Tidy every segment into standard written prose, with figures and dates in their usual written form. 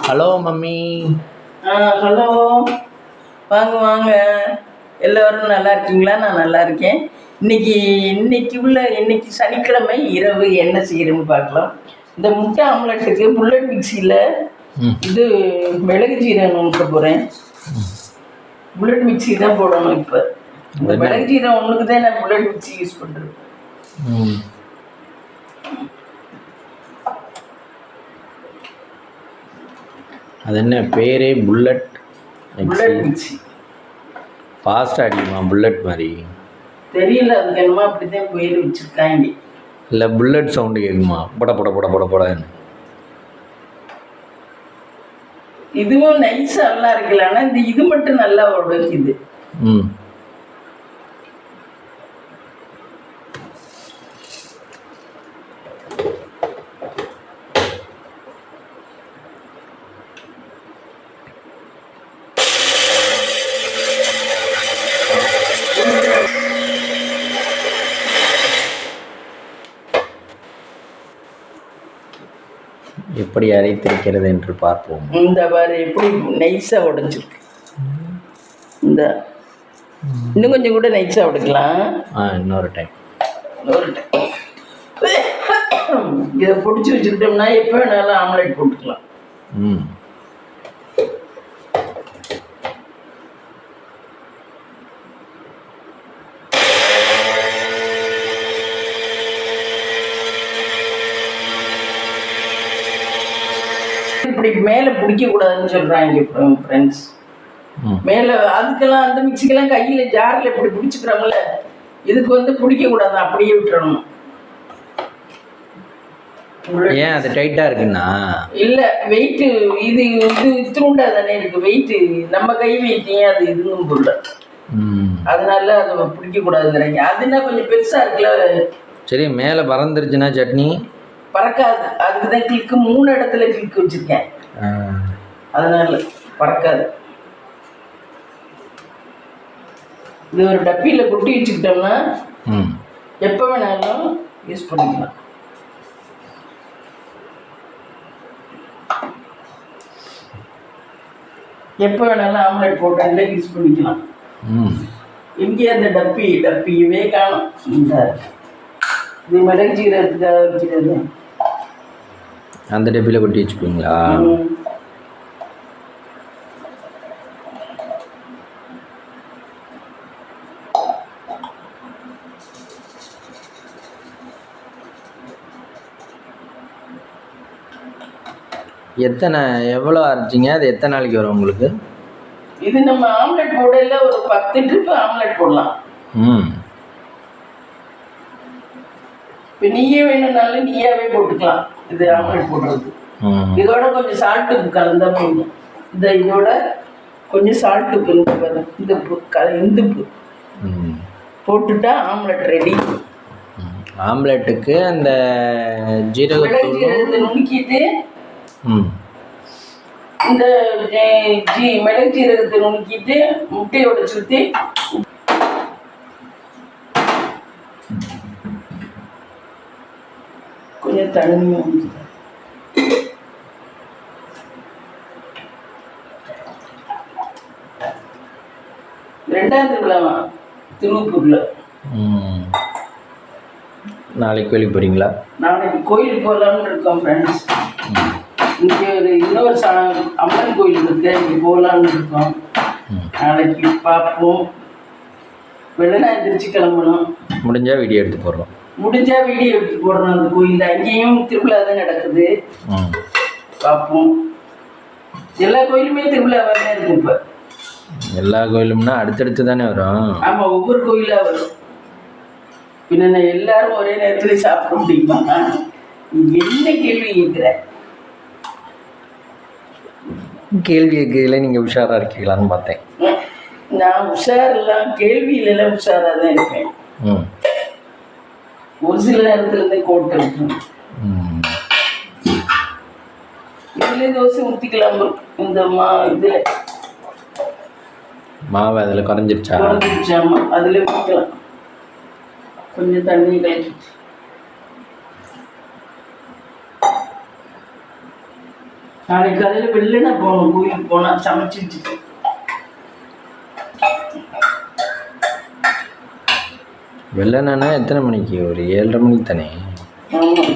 Hello mummy. Hello, வாங்க வாங்க. எல்லோரும் நல்லா இருக்கீங்களா? நான் நல்லா இருக்கேன். இன்னைக்கு சனிக்கிழமை இரவு என்ன செய்யணும்னு பார்க்கலாம். இந்த முட்டை ஆம்லெட்டுக்கு புல்லட் மிக்சியில் இது மிளகு ஜீரகம் ஊற்ற போகிறேன். புல்லட் மிக்சி தான் போடணும். இப்போ இந்த மிளகு ஜீரகம் ஒன்றுக்கு தான் நான் புல்லட் மிக்சி யூஸ் பண்ணுறேன். அது என்ன பேரே? Bullet mixie. ஃபாஸ்ட்டாக அடிக்குமா புல்லட் மாதிரி? தெரியல, அதுக்கு என்னமோ அப்படித்தான் பேர் வச்சுருக்காங்க. இல்லை புல்லட் சவுண்டு கேட்குமா? போட போட போட போட போடன்னு. இதுவும் நைஸாக நல்லா இருக்குல்ல, ஆனால் இது மட்டும் நல்லா உடைக்குது. எப்படி அரைத்திருக்கிறது என்று பார்ப்போம். இந்த பாரு எப்படி நைஸாக உடைஞ்சிருக்கு. இன்னும் கொஞ்சம் கூட நைஸாக உடைக்கலாம். இன்னொரு டைம் இதை பிடிச்சி வச்சுக்கிட்டோம்னா எப்போ வேணாலும் ஆம்லெட் போட்டுக்கலாம். இப்படி மேலே பிடிக்கக்கூடாதுன்னு சொல்கிறாங்க ஃப்ரெண்ட்ஸ். மேலே அதுக்கெல்லாம் அந்த மிக்சிக்கெல்லாம் கையில் ஜாரில் இப்படி பிடிச்சிக்கிறாங்கள, இதுக்கு பிடிக்கக்கூடாது, அப்படியே விட்டுறணும். ஏன் அது டைட்டாக இருக்குன்னா? இல்லை, வெயிட்டு இது இத்திருண்டா தானே இருக்கு வெயிட்டு. நம்ம கை வெயிட்டையும் அது இதுவும் போடல, அதனால அதை பிடிக்கக்கூடாதுங்கிறாங்க. அதுனா கொஞ்சம் பெருசாக இருக்குல்ல. சரி, மேலே பறந்துருச்சுன்னா சட்னி பறக்காது. அதுக்குதான் கிளிக்கு 3 இடத்துல கிளிக்கு வச்சிருக்கேன், அதனால பறக்காது. இது ஒரு டப்பியில் கொட்டி வச்சுக்கிட்டோம்னா எப்போ வேணாலும் யூஸ் பண்ணிக்கலாம். எப்போ வேணாலும் ஆம்லெட் போட்டு யூஸ் பண்ணிக்கலாம். இங்கே அந்த டப்பியவே காணும். இது மிளகு ஜீரகத்துக்காக வைக்கிறது. அந்த டப்பியில் கொட்டி வச்சுக்குவீங்களா? எவ்வளோ அரைச்சிங்க? அது எத்தனை நாளைக்கு வரும் உங்களுக்கு? இது நம்ம ஆம்லெட் போடல ஒரு 10 ட்ரிப் ஆம்லெட் போடலாம். இப்போ நீயே வேணும்னாலும் நீயாவே போட்டுக்கலாம். இது ஆம்லெட் போடுறது. இதோட கொஞ்சம் சால்ட்டு கலந்தா போதும். இதோட கொஞ்சம் சால்ட்டு இந்துப்பு போட்டுட்டா ஆம்லெட் ரெடி. ஆம்லெட்டுக்கு அந்த ஜீரகத்தை நுணுக்கிட்டு இந்த மிளகு ஜீரகத்தை நுணுக்கிட்டு முட்டையோட சுற்றி கொஞ்சம் தண்ணி ஊற்றி ரெண்டாவது விழாவா திருப்பூர்ல. நாளைக்கு கோயிலுக்கு போறீங்களா? நாளைக்கு கோயிலுக்கு போகலான்னு இருக்கோம் ஃப்ரெண்ட்ஸ். இங்கே இன்னொரு அம்மன் கோயில் இருக்கு, இங்கே போகலான்னு இருக்கோம். நாளைக்கு பார்ப்போம். வெள்ளனா எந்திரிச்சு கிளம்பணும். முடிஞ்சா வீடியோ எடுத்து போடுறோம். அந்த கோயிலில் அங்கேயும் திருவிழா தான் நடக்குது. பார்ப்போம். எல்லா கோயிலுமே திருவிழாவாக தான் இருக்கும். இப்போ எல்லா கோயிலும்னா அடுத்தடுத்து தானே வரும். ஆமாம், ஒவ்வொரு கோயிலாக வரும். பின்ன எல்லாரும் ஒரே நேரத்தில் சாப்பிட முடியுமா? என்ன கேள்வி கேட்குற? கேள்வி கேட்கல நீங்கள் உஷாராக இருக்கீங்களான்னு பார்த்தேன். நான் உஷாரெல்லாம் கேள்வியிலலாம் உஷாராக தான் இருக்கேன். ஒரு சில நேரத்துலேருந்தே கோட்டை இருக்கும். இதுலேயே தோசை ஊற்றிக்கலாம். இந்த இதில் மாவு அதில் குறைஞ்சிருச்சாமா, அதில் ஊற்றிக்கலாம். கொஞ்சம் தண்ணி கலக்கிட்டு நாளைக்கு காலையில் வெளில போகணும், கோயிலுக்கு போனால் சமைச்சு வச்சுட்டு. வெள்ளனா எத்தனை மணிக்கு? ஒரு 7:30 மணிக்கு தானே? ஆமாம்.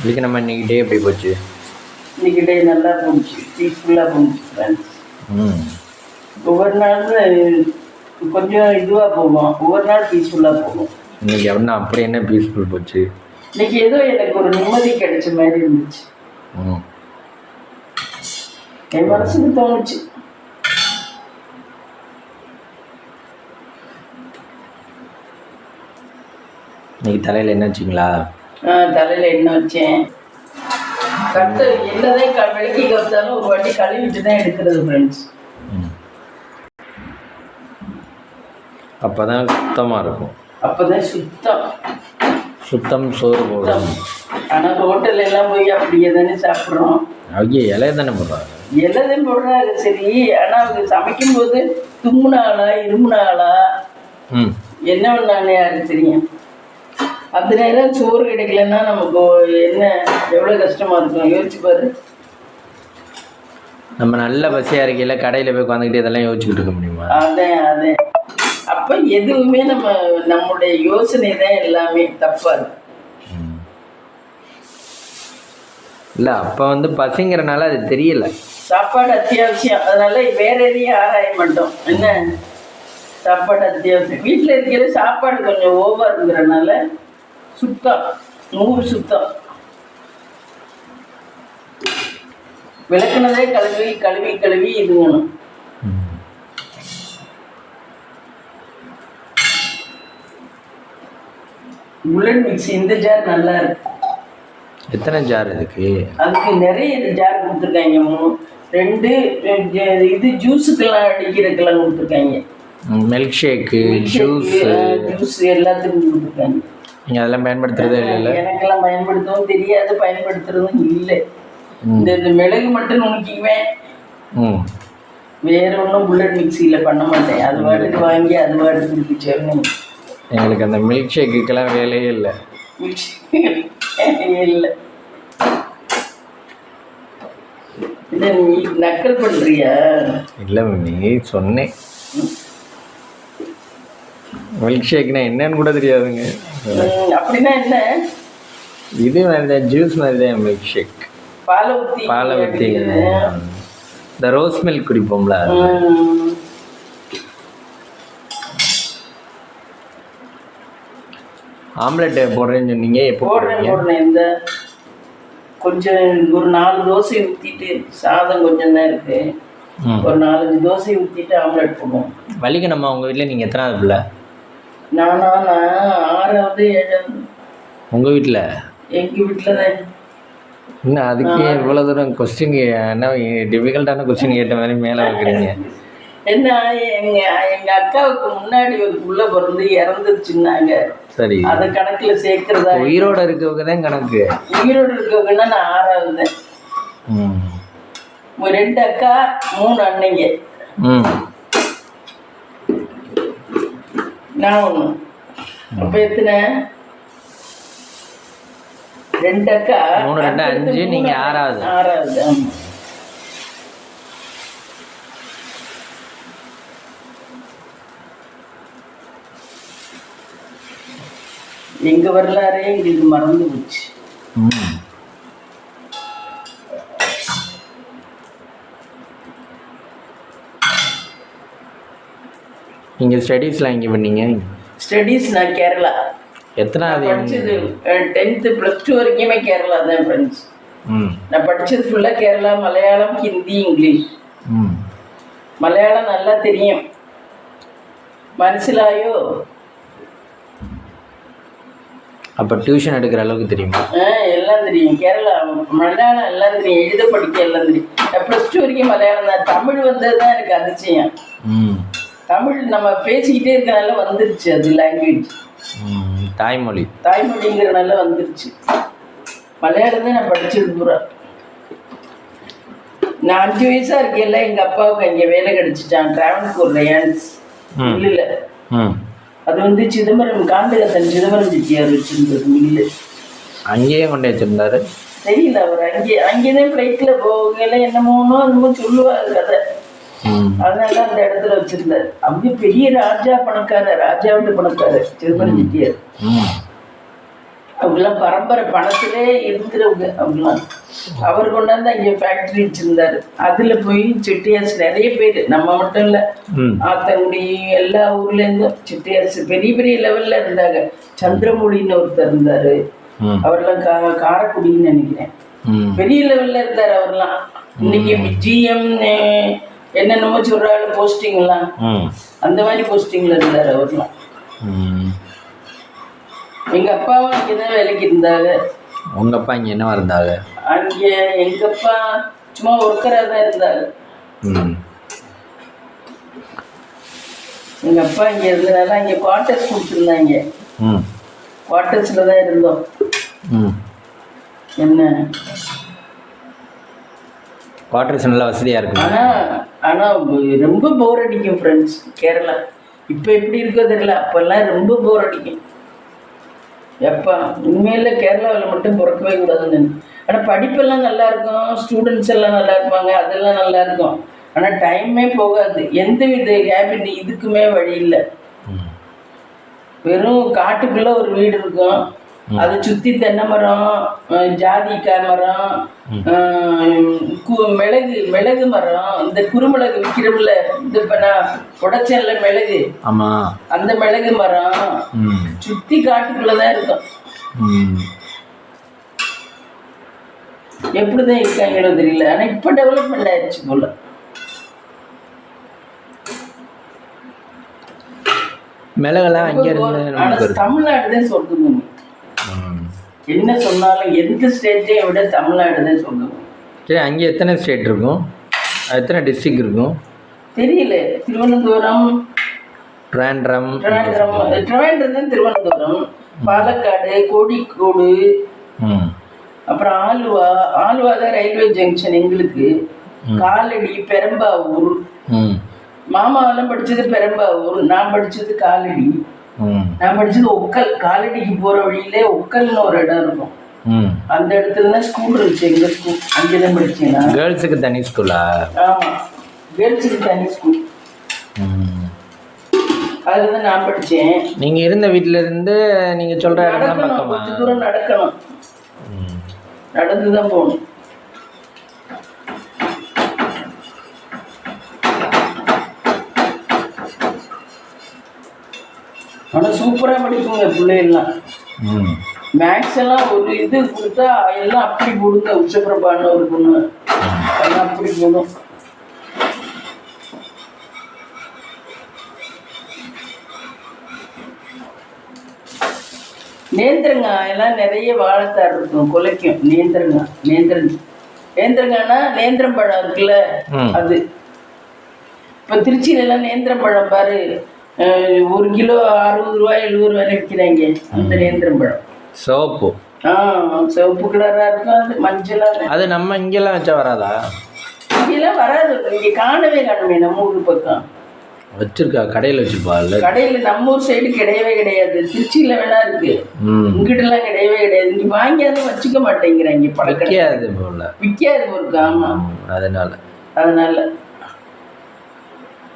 இதுக்கு நம்ம இன்னைக்கு டே எப்படி போச்சு? இன்னைக்கு டே நல்லா போச்சு, பீஸ்ஃபுல்லாக போச்சு ஃப்ரெண்ட்ஸ். ஒவ்வொரு நாளும் கொஞ்சம் இதுவாக போகும், ஒவ்வொரு நாள் பீஸ்ஃபுல்லாக போகும். இன்னைக்கு அப்படின்னா அப்படி என்ன பீஸ்ஃபுல் போச்சு? இன்னைக்கு ஏதோ எனக்கு ஒரு நிம்மதி கிடைச்ச மாதிரி இருந்துச்சு. என் மனசுக்கு தோணுச்சு. இன்னைக்கு தலையில் என்ன வச்சிங்களா? தலையில் எண்ணெய் வச்சேன். கட்டு என்னதான் விளக்கி கவுத்தாலும் ஒரு வாட்டி கழுவிட்டு தான் எடுக்கிறது ஃப்ரெண்ட்ஸ். அப்போ தான் சுத்தமாக இருக்கும். அப்போ தான் சுத்தம் சோறு போடும். ஆனால் ஹோட்டல்ல எல்லாம் போய் அப்படியே தானே சாப்பிட்றோம். அவங்க இலைய தானே போடுறாங்க. இலை தான் போடுறாங்க சரி, ஆனால் அவங்க சமைக்கும் போது தும்முனாளா இருமுனாளா என்ன பண்ணானே யாருக்கு தெரியும். அந்த நேரம் சோறு கிடைக்கலன்னா நமக்கு என்ன எவ்வளோ கஷ்டமாக இருக்கும் யோசிச்சு பாரு. நம்ம நல்ல பசியாக இருக்கையில் கடையில் போய் உட்காந்துக்கிட்டு இதெல்லாம் யோசிச்சுக்கிட்டு இருக்க முடியுமா? அதே அப்போ எதுவுமே நம்முடைய யோசனை தான் எல்லாமே தப்பாக இருக்கு. இல்லை அப்போ பசிங்கிறனால அது தெரியல. சாப்பாடு அத்தியாவசியம், அதனால வேற எதையும் ஆராய மாட்டோம். என்ன சாப்பாடு அத்தியாவசியம். வீட்டில் இருக்கிற சாப்பாடு கொஞ்சம் ஓவர் இருக்கிறனால சுத்தம் 100 சுத்தம். விளக்குனதே கழுவி கழுவி கழுவி இதுங்கணும். புல்லட் மிக்ஸி இந்த ஜார் நல்லா இருக்கு. எத்தனை ஜார் இருக்கு? அதுக்கு நிறைய ஜார் கொடுத்துருக்காங்க. 2 இது ஜூஸுக்கெல்லாம் அடிக்கிறதுக்கெல்லாம் கொடுத்துருக்காங்க. மில்க் ஷேக்கு, ஜூஸ் எல்லாத்துக்கும் கொடுத்துருக்காங்க. நீங்கள் அதெல்லாம் பயன்படுத்துறதே இல்லை? எனக்கெல்லாம் பயன்படுத்தவும் தெரியாது, பயன்படுத்துறதும் இல்லை. இந்த மிளகு மட்டும் நுணுக்கிக்குவேன், வேற ஒன்றும் புல்லட் மிக்சியில் பண்ண மாட்டேன். அது வாட்டுக்கு வாங்கி அது வாட்டுக்கு குடிப்பிச்சேன்னு. எங்களுக்கு அந்த மில்க் ஷேக்குக்கெல்லாம் வேலையே இல்லை. இல்லை இல்லை, நீ நக்கல் பண்ணுறியா? இல்லை நீ சொன்னேன். மில்க் ஷேக்னா என்னன்னு கூட தெரியாதுங்க. அப்படின்னா என்ன? இது மாதிரி ஜூஸ் மாதிரி தான் மில்க் ஷேக். பாலை ஊற்றி இந்த ரோஸ் மில்க் குடிப்போம்ல. ஆம்லெட் போடுறேன்னு சொன்னீங்க, எப்போ போடுறேன். இந்த கொஞ்சம் ஒரு 4 தோசை ஊற்றிட்டு, சாதம் கொஞ்சம் தான் இருக்கு, ஒரு 4-5 தோசை ஊற்றிட்டு ஆம்லெட் போடுவோம். வலிக்கணுமா உங்கள் வீட்டில்? நீங்கள் எத்தனாவது பிள்ளை? நான் 6வது 7வது. உங்கள் வீட்டில்? எங்கள் வீட்டில் தான். இன்னும் அதுக்கே இவ்வளோ தூரம் கொஸ்டின் என்ன டிஃபிகல்ட்டான கொஸ்டின் கேட்ட மாதிரி மேலே வைக்கிறீங்க. என்ன எங்க அக்காவுக்கு முன்னாடி ஒரு புள்ள பிறந்து இறந்துருச்சுன்னாங்க. சரி, அது கணக்குல சேர்க்கிறதா? உயிரோட இருக்கவங்க தான் கணக்கு. உயிரோட இருக்கவங்கன்னா நான் 6வது. 2 அக்கா 3 அண்ணங்க. நான் 1. அப்ப எத்தனை? 2 அக்கா 3 2 5. நீங்க 6வது. ஆமா. எங்க வரலாறே எங்களுக்கு மறந்து போச்சு. நீங்க ஸ்டடீஸ்லாம் எங்கே பண்ணீங்க? ஸ்டடீஸ் நான் கேரளா. எத்தனாவது படிச்சது? 10th +2 வரைக்குமே கேரளா தான் ஃப்ரெண்ட்ஸ். நான் படிச்சது ஃபுல்லாக கேரளா. மலையாளம், ஹிந்தி, இங்கிலீஷ். மலையாளம் நல்லா தெரியும். மனசிலாயோ? அப்போ டியூஷன் எடுக்கிற அளவுக்கு தெரியுமா? எல்லாம் தெரியும். கேரளா மலையாளம் எல்லாம் தெரியும், எழுத படிக்க எல்லாம் தெரியும். +2 வரைக்கும் மலையாளம் தான். தமிழ் வந்தது தான் எனக்கு அதிசயம். தமிழ் நம்ம பேசிக்கிட்டே இருக்கனால வந்துருச்சு அது லாங்குவேஜ். தாய்மொழி. தாய்மொழிங்கிறனால வந்துருச்சு. மலையாளம் தான் நான் படிச்சது பூரா. நான் 5 வயசா இருக்கேன்ல எங்கள் அப்பாவுக்கு அங்கே வேலை கிடைச்சிட்டான். டிராவன்கூர் ரயான்ஸ் மில்லில். அது வந்து சிதம்பரம் காந்தகத்தன் சிதம்பரம் செட்டியார் வச்சிருந்தது மில்லு. அங்கேயே கொண்டு வச்சிருந்தாரு. தெரியல, அவர் அங்கேதான் ஃப்ளைட்டில் போகல என்னமோ சொல்லுவார் கதை. அதனால அந்த இடத்துல வச்சிருந்தாரு. அவங்க பெரிய ராஜாவோட பணக்காரர் சிதம்பரம் செட்டியார். அவங்கெல்லாம் பரம்பரை பணத்திலே இருக்கிறவங்க அவங்களாம். அவர் கொண்டாந்து அங்கே ஃபேக்ட்ரி வச்சிருந்தாரு. அதில் போய் செட்டியார்ஸ் நிறைய பேர், நம்ம மட்டும் இல்லை, ஆத்தங்குடி எல்லா ஊர்லேருந்தும் செட்டியார்ஸ் பெரிய பெரிய லெவலில் இருந்தாங்க. சந்திரமொழின்னு ஒருத்தர் இருந்தார். அவர்லாம் காரைக்குடின்னு நினைக்கிறேன். பெரிய லெவலில் இருந்தார் அவர்லாம். இன்னைக்கு ஜிஎம் என்னென்னமோ சொல்கிறாள் போஸ்டிங்லாம், அந்த மாதிரி போஸ்டிங்கில் இருந்தார் அவர்லாம். எங்கள் அப்பாவும் அங்கே தான் வேலைக்கு இருந்தாங்க. உங்கள் அப்பா இங்கே என்னவா இருந்தாங்க? அங்கே எங்கள் அப்பா சும்மா ஒர்க்கராக தான் இருந்தாங்க. எங்கள் அப்பா இங்கே இருந்தனால அங்கே குவார்ட்டர்ஸ் கொடுத்துருந்தாங்க. குவார்ட்டர்ஸில் தான் இருந்தோம். என்ன குவார்ட்டர்ஸ் நல்லா வசதியாக இருக்கு. ஆனால் ரொம்ப போர் அடிக்கும் ஃப்ரெண்ட்ஸ் கேரளா. இப்போ எப்படி இருக்கோ தெரியல, அப்போல்லாம் ரொம்ப போர் அடிக்கும். எப்பா உண்மையில் கேரளாவில் மட்டும் பிறக்கவே கூடாதுன்னு. ஆனால் படிப்பெல்லாம் நல்லா இருக்கும், ஸ்டூடெண்ட்ஸ் எல்லாம் நல்லா இருப்பாங்க, அதெல்லாம் நல்லா இருக்கும். ஆனால் டைமே போகாது. எந்த வித ஹேபிட் இதுக்குமே வழி இல்லை. வெறும் காட்டுக்குள்ளே ஒரு வீடு இருக்கும், அதை சுற்றி தென்னை மரம், ஜாதிக்காய் மரம், மிளகு மரம், இந்த குறுமிளகு விற்கிறோம்ல, இது பண்ணா உடைச்சல்ல மிளகு, அந்த மிளகு மரம் சுற்றி காட்டுக்குள்ளதான் இருக்கும். எப்படிதான் இருக்காங்களோ தெரியல. ஆனா இப்ப டெவலப்மெண்ட் ஆயிடுச்சு போல. மிளகெல்லாம் அங்கே இருந்து தமிழ்நாடு தான் சொர்க்கம். என்ன சொன்னாலும் எந்த ஸ்டேட்டையும் விட தமிழ்நாடு தான் சொர்க்கம். சரி, அங்கே எத்தனை ஸ்டேட் இருக்கும், எத்தனை டிஸ்ட்ரிக்ட் இருக்கும் தெரியல. திருவனந்தபுரம், ட்ரிவாண்ட்ரம் தான் திருவனந்தபுரம், பாலக்காடு, கோழிக்கோடு, அப்புறம் ஆலுவா தான் ரயில்வே ஜங்ஷன் எங்களுக்கு. காலடி, பெரம்பாவூர். மாமாவெல்லாம் படிச்சது பெரம்பாவூர், நான் படிச்சது காலடி. நான் படிச்சது ஒக்கல். காலடிக்கு போற வழியிலே ஒக்கல்னு ஒரு இடம் இருக்கும். அந்த இடத்துல தான் ஸ்கூல் இருந்துச்சு. எங்க ஸ்கூல் அங்கேதான் படிச்சேன். கேர்ள்ஸுக்கு தனி ஸ்கூலா? ஆமா, கேர்ள்ஸுக்கு தனி ஸ்கூல். அதுதான் நான் படிச்சேன். நீங்க இருந்த வீட்டுல இருந்து நீங்க சொல்ற இடம் கொஞ்சம் தூரம் நடக்கணும், நடந்துதான் போகணும். ஆனால் சூப்பராக படிக்குங்க பிள்ளைகள்லாம். மேக்ஸ் எல்லாம் ஒரு இது கொடுத்தா எல்லாம் அப்படி போடுங்க. உஷப்பிரபான்னு ஒரு பொண்ணு, எல்லாம் அப்படி போடும். நேந்திரங்காய் எல்லாம் நிறைய வாழைத்தார் இருக்கும், குலைக்கும். நேந்திரங்காய்னா நேந்திரம் பழம் இருக்குல்ல, அது. இப்போ திருச்சியில எல்லாம் நேந்திரம் பழம் பாரு, 1 கிலோ 60 ரூபாய் 70 ரூபாய் விற்கிறாங்க. அந்த நேந்திரம் பழம் சிவப்பு, சிவப்பு கலராக இருக்கும். அது மஞ்சளாக. அது நம்ம இங்கெல்லாம் வச்சா வராதா? இங்கெல்லாம் வராது. இங்கே காணவே காணுமே. நம்ம ஊர் பக்கம் வச்சிருக்கா, கடையில் வச்சுப்பா? இல்லை, கடையில் நம்ம ஊர் சைடு கிடையவே கிடையாது. திருச்சியில் வேணா இருக்கு, இங்கிட்டலாம் கிடையவே கிடையாது. இங்கே வாங்கியாவது வச்சுக்க மாட்டேங்கிறாங்க. விற்காது போல, விற்காது போருக்கு. ஆமாம், அதனால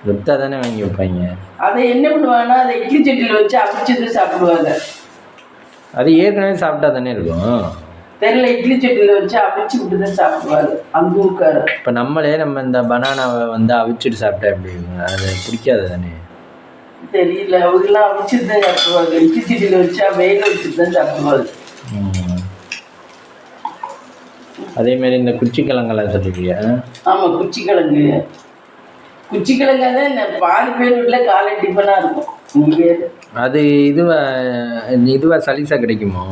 விற்றா தானே வாங்கி வைப்பாங்க. அதை என்ன பண்ணுவாங்கன்னா, அதை இட்லி சட்டியில் வச்சு அவிச்சது சாப்பிடுவாங்க. அது ஏற்கனவே சாப்பிட்டா தானே இருக்கும். தெரியல, இட்லி சட்டியில் வச்சு அவிச்சு விட்டு தான் சாப்பிடுவாங்க அந்த ஊருக்கார. இப்போ நம்ம இந்த பனானாவை அவிச்சிட்டு சாப்பிட்டா எப்படி இருக்குங்க? அது பிடிக்காது தானே? தெரியல, அவங்கெல்லாம் அவிச்சுட்டு தான் சாப்பிடுவாங்க. இட்லி சட்டியில் வச்சா வேக வச்சுட்டு தான் சாப்பிடுவாங்க. அதேமாரி இந்த குச்சிக்கிழங்கெல்லாம் சொல்லிருக்கிய? ஆமாம், குச்சிக்கிழங்கா தான் பாதி பேர் வீட்டில் காலை டிஃபனாக இருக்கும். அது இதுவா சலிசா கிடைக்குமோ?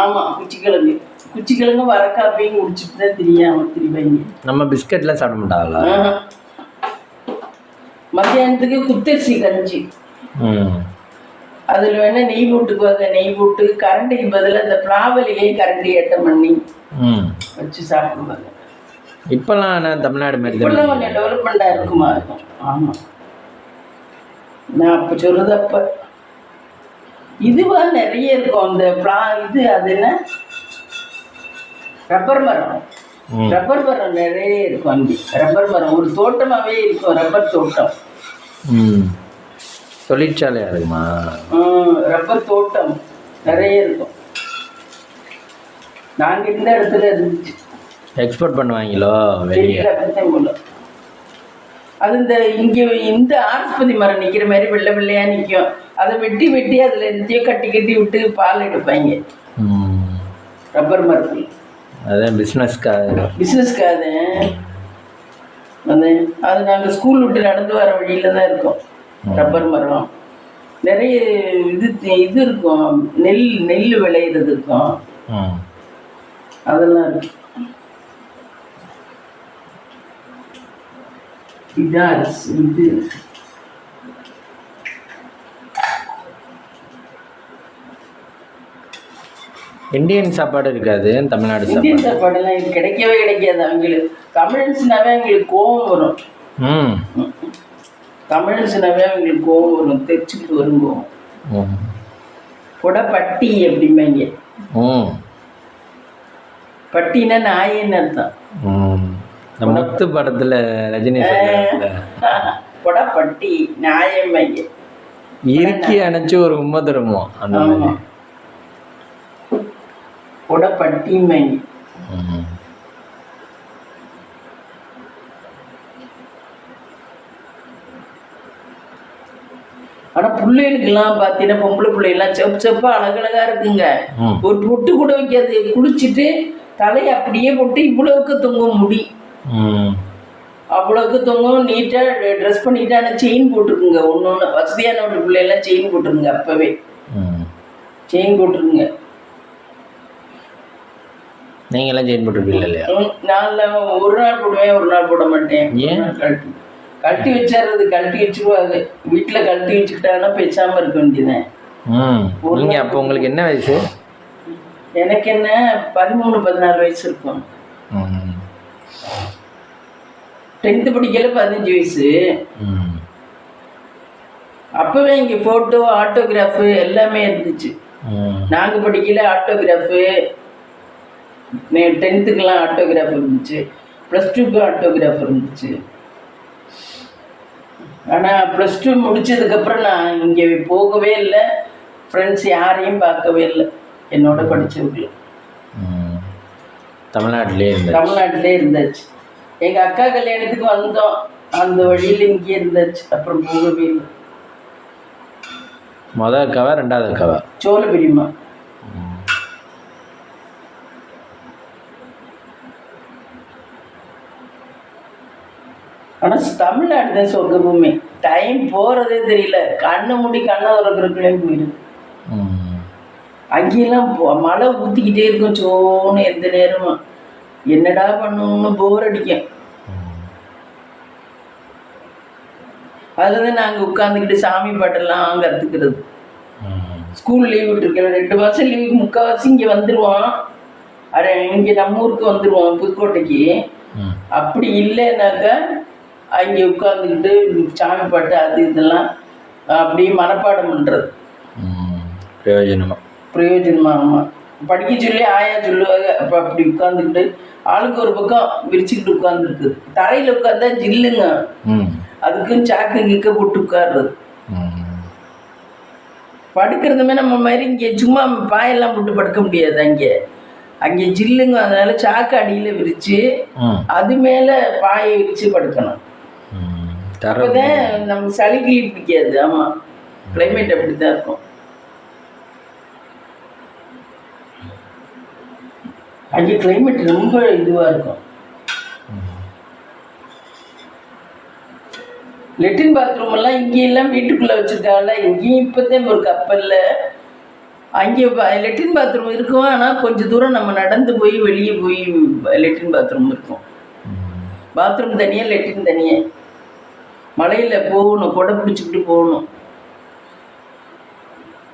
ஆமாம், குச்சிக்கிழங்கு வரக்காப்பையும் குடிச்சிட்டு தான் திரிவாங்க. நம்ம பிஸ்கட்லாம் சாப்பிட மாட்டாங்களா? மத்தியானத்துக்கு குத்தரிசி கஞ்சி, அதில் வேணால் நெய் போட்டுக்குவாங்க. நெய் போட்டு கரண்டிக்கு பதிலாக இந்த பிளாவிலேயே கரண்டி ஏட்டம் பண்ணி வச்சு சாப்பிடுவாங்க. இப்போல்லாம் ஆனால் தமிழ்நாடு மாதிரி இப்போல்லாம் கொஞ்சம் டெவலப்மெண்ட்டாக இருக்குமா இருக்கும். ஆமாம், நான் அப்போ சொல்கிறது அப்போ இதுவாக நிறைய இருக்கும். அந்த இது அது என்ன ரப்பர் மரம். ரப்பர் மரம் நிறைய இருக்கும் அங்கே. ரப்பர் மரம் ஒரு தோட்டமாகவே இருக்கும். ரப்பர் தோட்டம் தொழிற்சாலையா இருக்குமா? ரப்பர் தோட்டம் நிறைய இருக்கும். நாங்கள் இருந்த இடத்துல இருந்துச்சு. எக்ஸ்போர்ட் பண்ணுவாங்களோ வெளியே? அது இந்த இங்கே இந்த ஆஸ்பதி மரம் நிற்கிற மாதிரி வெள்ளை வெள்ளையாக நிற்கும். அதை வெட்டி வெட்டி அதில் இருந்துச்சே கட்டி கட்டி விட்டு பால் எடுப்பாங்க ரப்பர் மரத்தில். அதான் பிஸ்னஸ்க்காக. அது நாங்கள் ஸ்கூல் விட்டு நடந்து வர வழியில் தான் இருக்கோம். ரப்பர் மரம் நிறைய இது இருக்கும். நெல் விளையிறது இருக்கும். அதெல்லாம் இருக்கு. இதான் இது இந்தியன் சாப்பாடு இருக்காது தமிழ்நாடு. இந்தியன் சாப்பாடுலாம் இது கிடைக்கவே கிடைக்காது அவங்களுக்கு. தமிழன்ஸ்னாவே அவங்களுக்கு கோவம் வரும். தமிழன்ஸ்னாவே அவங்களுக்கு கோவம் வரும். தைச்சிட்டு வரும்போது கொடப்பட்டி அப்படிம்பாங்க. பட்டினா நாயின்னு அர்த்தம். முத்து படத்துல ரஜினி கொடப்பட்டி நாயம்பாங்க. இறுக்கி அணைச்சு ஒரு உண்மை தருமோ அந்த மாதிரி கொடப்பட்டிம்பாங்க. ஆனா பிள்ளைகளுக்கெல்லாம் பார்த்தீங்கன்னா பொம்பளை பிள்ளைகள்லாம் செப்பு செப்பா அழகழகா இருக்குங்க. ஒரு பொட்டு கூட வைக்காது. குளிச்சுட்டு தலையை அப்படியே போட்டு இவ்வளவுக்கு தொங்கும் முடி. அவ்வளவுக்கு தொங்கும். நீட்டாக ட்ரெஸ் பண்ணிட்டு. ஆனால் செயின் போட்டுருக்குங்க. ஒன்று வசதியான ஒரு பிள்ளைலாம் செயின் போட்டுருங்க. அப்பவே செயின் போட்டுருங்க. நீங்களாம் செயின் போட்டுருப்பீங்க இல்லையா? நான் ஒரு நாள் போடுவேன், ஒரு நாள் போட மாட்டேன். ஏன் கழட்டி வச்சிடுறது. கழட்டி வச்சுக்குவாங்க. வீட்டில் கழட்டி வச்சுக்கிட்டாங்கன்னா பேசாமல் இருக்க வேண்டியதுதான். நீங்கள் அப்போ உங்களுக்கு என்ன வயசு? எனக்கு என்ன 13-14 வயசு இருக்கும். 10th படிக்கல 15 வயசு. அப்போவே இங்கே ஃபோட்டோ ஆட்டோகிராஃபு எல்லாமே இருந்துச்சு. நாங்கள் படிக்கல ஆட்டோகிராஃபு. 10th ஆட்டோகிராஃப் இருந்துச்சு. +2 ஆட்டோகிராஃப் இருந்துச்சு. ஆனால் +2 முடித்ததுக்கப்புறம் நான் இங்கே போகவே இல்லை. ஃப்ரெண்ட்ஸ் யாரையும் பார்க்கவே இல்லை. என்னோட படித்தவர்கள் தமிழ்நாட்டிலே இருந்தாச்சு. எங்கள் அக்கா கல்யாணத்துக்கு வந்தோம். அந்த வழியில் இங்கே இருந்தாச்சு. அப்புறம் போகவே இல்லை. முதல் அக்காவா ரெண்டாவது அக்காவா? சோழ பெரியம்மா. ஆனால் தமிழ்நாடு தான் சொர்க்கபூமி. டைம் போகிறதே தெரியல. கண்ணை மூடி கண்ணை திறக்கிறதுக்குள்ளே போயிடுது. அங்கேயெல்லாம் மழை ஊற்றிக்கிட்டே இருக்கும். சோன்னு எந்த நேரமும் என்னடா பண்ணணும்னு போர் அடிக்கும். அதில் தான் நாங்கள் உட்காந்துக்கிட்டு சாமி பாட்டெல்லாம் கற்றுக்கிறது. ஸ்கூல் லீவ் விட்டுருக்கேன். 2 மாதம் லீவுக்கு முக்கால்வாசி இங்கே வந்துடுவோம். இங்கே நம்ம ஊருக்கு வந்துடுவோம் புதுக்கோட்டைக்கு. அப்படி இல்லைன்னாக்கா அங்கே உட்காந்துக்கிட்டு சாமி பாட்டு அது இதெல்லாம் அப்படியே மனப்பாடம் பண்ணுறது. பிரயோஜனமாக. ஆமாம், படிக்க சொல்லி ஆயா சொல்லுவாங்க. அப்போ அப்படி உட்காந்துக்கிட்டு ஆளுக்கு ஒரு பக்கம் விரிச்சுக்கிட்டு உட்காந்துருக்குது. தரையில் உட்காந்தா ஜில்லுங்க. அதுக்குன்னு சாக்கு கிக்க போட்டு உட்கார்றது. படுக்கிறதுமே நம்ம மாதிரி இங்கே சும்மா பாயெல்லாம் போட்டு படுக்க முடியாது. அங்கே ஜில்லுங்க. அதனால சாக்கு அடியில் விரித்து அது மேலே பாயை விரித்து படுக்கணும். அப்போதான் நமக்கு சளி கிளி பிடிக்காது. ஆமாம், கிளைமேட் அப்படி தான் இருக்கும். அங்கே கிளைமேட் ரொம்ப இதுவாக இருக்கும். லெட்டின் பாத்ரூம் எல்லாம் இங்கெல்லாம் வீட்டுக்குள்ளே வச்சுருக்காங்கல்ல. இங்கேயும் இப்போதான் ஒரு கப்பலில் அங்கே லெட்டின் பாத்ரூம் இருக்கும். ஆனால் கொஞ்சம் தூரம் நம்ம நடந்து போய் வெளியே போய் லெட்டின் பாத்ரூம் இருக்கும். பாத்ரூம் தனியாக, லெட்டின் தனியாக. மழையில் போகணும், கொடை பிடிச்சிக்கிட்டு போகணும்.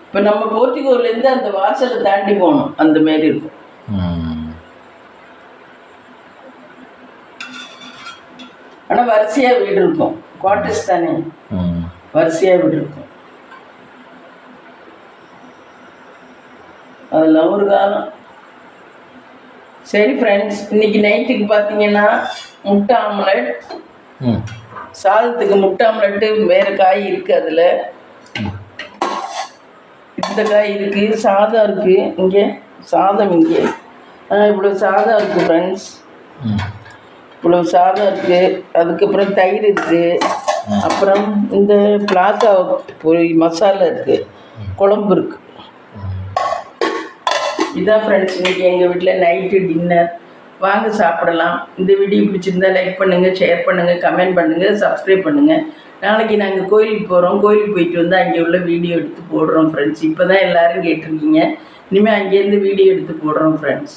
இப்போ நம்ம போர்ட்டிகோலேருந்து அந்த வாசலை தாண்டி போகணும், அந்த மாரி இருக்கும். ஆனால் வரிசையாக வீடு இருக்கும், குவார்டர்ஸ் தானே, வரிசையாக வீடு இருக்கும். அதெல்லாம் ஒரு காலம். சரி ஃப்ரெண்ட்ஸ், இன்னைக்கு நைட்டுக்கு பார்த்தீங்கன்னா முட்டை ஆம்லெட், சாதத்துக்கு முட்டை ஆம்லெட்டு. வேறு காய் இருக்குது, அதில் இந்த காய் இருக்குது, சாதம் இருக்குது, இங்கே சாதம், இங்கே இவ்வளோ சாதம் இருக்குது ஃப்ரெண்ட்ஸ், இவ்வளோ சாதம் இருக்குது. அதுக்கப்புறம் தயிர் இருக்குது, அப்புறம் இந்த பிளாக்கா மசாலா இருக்குது, குழம்பு இருக்குது. இதான் ஃப்ரெண்ட்ஸ் இன்றைக்கி எங்கள் வீட்டில் நைட்டு டின்னர். வாங்க சாப்பிடலாம். இந்த வீடியோ பிடிச்சிருந்தா லைக் பண்ணுங்கள், ஷேர் பண்ணுங்கள், கமெண்ட் பண்ணுங்கள், சப்ஸ்கிரைப் பண்ணுங்கள். நாளைக்கு நாங்கள் கோயிலுக்கு போகிறோம், கோயிலுக்கு போயிட்டு வந்து அங்கே உள்ள வீடியோ எடுத்து போடுறோம் ஃப்ரெண்ட்ஸ். இப்போ தான் எல்லோரும் கேட்டிருக்கீங்க, இனிமேல் அங்கேருந்து வீடியோ எடுத்து போடுறோம் ஃப்ரெண்ட்ஸ்.